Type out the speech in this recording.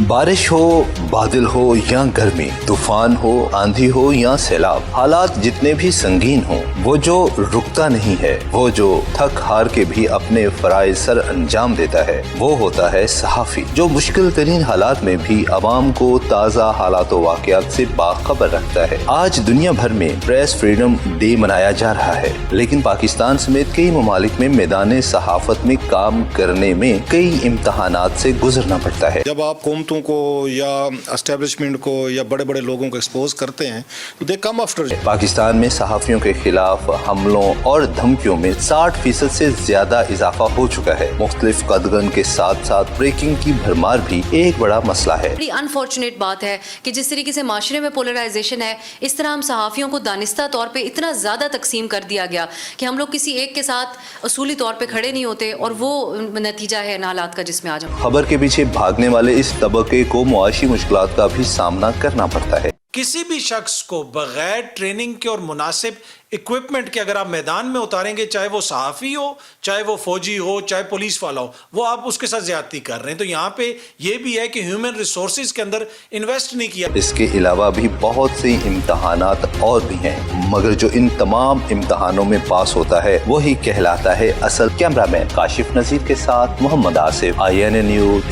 بارش ہو، بادل ہو یا گرمی، طوفان ہو، آندھی ہو یا سیلاب، حالات جتنے بھی سنگین ہوں، وہ جو رکتا نہیں ہے، وہ جو تھک ہار کے بھی اپنے فرائض سر انجام دیتا ہے، وہ ہوتا ہے صحافی، جو مشکل ترین حالات میں بھی عوام کو تازہ حالات و واقعات سے باخبر رکھتا ہے۔ آج دنیا بھر میں پریس فریڈم ڈے منایا جا رہا ہے، لیکن پاکستان سمیت کئی ممالک میں میدان صحافت میں کام کرنے میں کئی امتحانات سے گزرنا پڑتا ہے۔ جب آپ قومتوں کو یا اسٹیبلشمنٹ کو یا بڑے بڑے لوگوں کو ایکسپوز کرتے ہیں تو دے کم آفٹر۔ پاکستان میں صحافیوں کے خلاف حملوں اور دھمکیوں میں 60% سے زیادہ اضافہ ہو چکا ہے۔ مختلف قدغن کے ساتھ ساتھ بریکنگ کی بھرمار بھی ایک بڑا مسئلہ ہے۔ بڑی انفارچونیٹ بات ہے کہ جس طریقے سے معاشرے میں پولرائزیشن ہے، اس طرح ہم صحافیوں کو دانستہ طور پہ اتنا زیادہ تقسیم کر دیا گیا کہ ہم لوگ کسی ایک کے ساتھ اصولی طور پہ کھڑے نہیں ہوتے، اور وہ نتیجہ ہے ان حالات کا جس میں آج ہم خبر کے پیچھے بھاگنے والے اس طبقے کو معاشی مشکلات کا بھی سامنا کرنا پڑتا ہے۔ کسی بھی شخص کو بغیر ٹریننگ کے اور مناسب اکوپمنٹ کے اگر آپ میدان میں اتاریں گے، چاہے وہ صحافی ہو، چاہے وہ فوجی ہو، چاہے پولیس والا ہو، وہ آپ اس کے ساتھ زیادتی کر رہے ہیں۔ تو یہاں پہ یہ بھی ہے کہ ہیومن ریسورسز کے اندر انویسٹ نہیں کیا۔ اس کے علاوہ بھی بہت سے امتحانات اور بھی ہیں، مگر جو ان تمام امتحانوں میں پاس ہوتا ہے وہی کہلاتا ہے اصل۔ کیمرہ مین کاشف نذیر کے ساتھ محمد آصف، INA نیوز۔